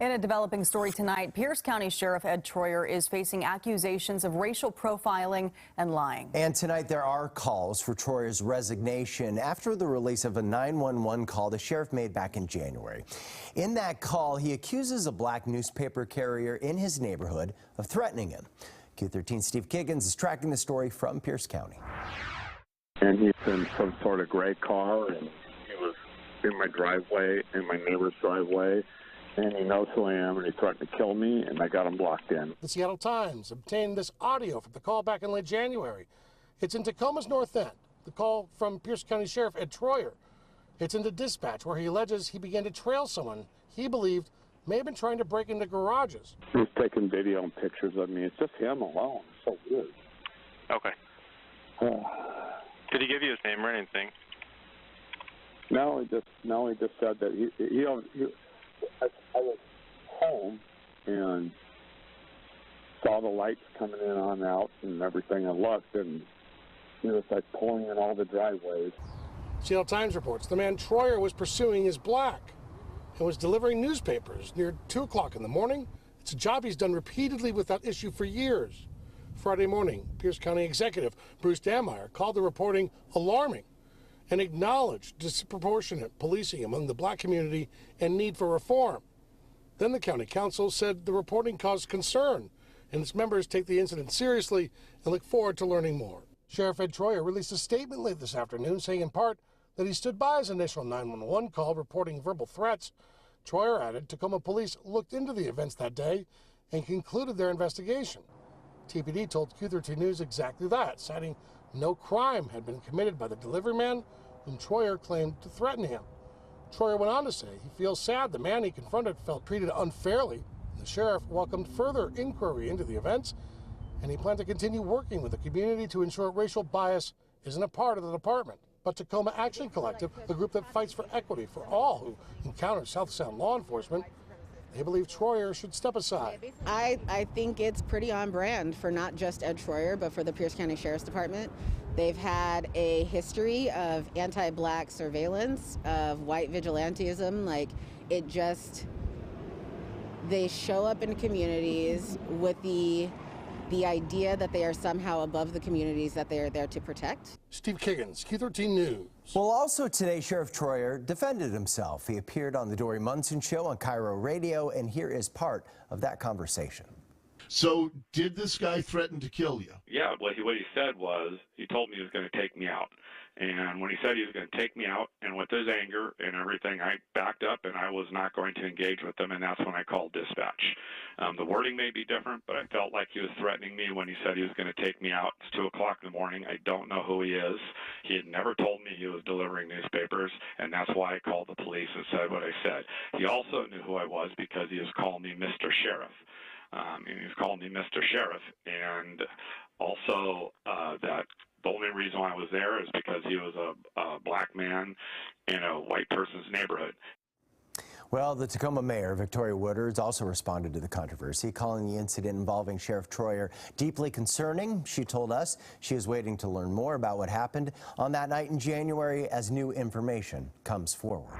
In a developing story tonight, Pierce County Sheriff Ed Troyer is facing accusations of racial profiling and lying. And tonight there are calls for Troyer's resignation after the release of a 911 call the sheriff made back in January. In that call, he accuses a black newspaper carrier in his neighborhood of threatening him. Q13 Steve Kiggins is tracking the story from Pierce County. And he's in some sort of gray car, and he was in my driveway, in my neighbor's driveway. And he knows who I am, and he threatened to kill me, and I got him blocked in. The Seattle Times obtained this audio from the call back in late January. It's in Tacoma's North End, the call from Pierce County Sheriff Ed Troyer. It's in the dispatch where he alleges he began to trail someone he believed may have been trying to break into garages. He's taking video and pictures of me. It's just him alone. It's so weird. Okay. Did he give you his name or anything? No, he just said that I was home and saw the lights coming in on out and everything. I looked, and he was like pulling in all the driveways. Seattle Times reports the man Troyer was pursuing is black and was delivering newspapers near 2 o'clock in the morning. It's a job he's done repeatedly without issue for years. Friday morning, Pierce County Executive Bruce Dameyer called the reporting alarming and acknowledged disproportionate policing among the black community and need for reform. Then the county council said the reporting caused concern, and its members take the incident seriously and look forward to learning more. Sheriff Ed Troyer released a statement late this afternoon saying in part that he stood by his initial 911 call reporting verbal threats. Troyer added Tacoma police looked into the events that day and concluded their investigation. TPD told Q13 News exactly that, citing no crime had been committed by the delivery man whom Troyer claimed to threaten him. Troyer went on to say he feels sad the man he confronted felt treated unfairly. The sheriff welcomed further inquiry into the events, and he planned to continue working with the community to ensure racial bias isn't a part of the department. But Tacoma Action Collective, the group that fights for equity for all who encounter South Sound law enforcement, they believe Troyer should step aside. I think it's pretty on brand for not just Ed Troyer, but for the Pierce County Sheriff's Department. They've had a history of anti-black surveillance, of white vigilantism. They show up in communities with the idea that they are somehow above the communities that they are there to protect. Steve Kiggins, Q13 News. Well, also today, Sheriff Troyer defended himself. He appeared on the Dory Munson Show on Cairo Radio, and here is part of that conversation. So, did this guy threaten to kill you? Yeah, what he said was he told me he was going to take me out. And when he said he was going to take me out, and with his anger and everything, I backed up and I was not going to engage with him, and that's when I called dispatch. The wording may be different, but I felt like he was threatening me when he said he was going to take me out. It's 2 o'clock in the morning. I don't know who he is. He had never told me he was delivering newspapers, and that's why I called the police and said what I said. He also knew who I was because he was calling me Mr. Sheriff. And he was calling me Mr. Sheriff, and also that the only reason why I was there is because he was a black man in a white person's neighborhood. Well, the Tacoma Mayor, Victoria Woodard, also responded to the controversy, calling the incident involving Sheriff Troyer deeply concerning. She told us she is waiting to learn more about what happened on that night in January as new information comes forward.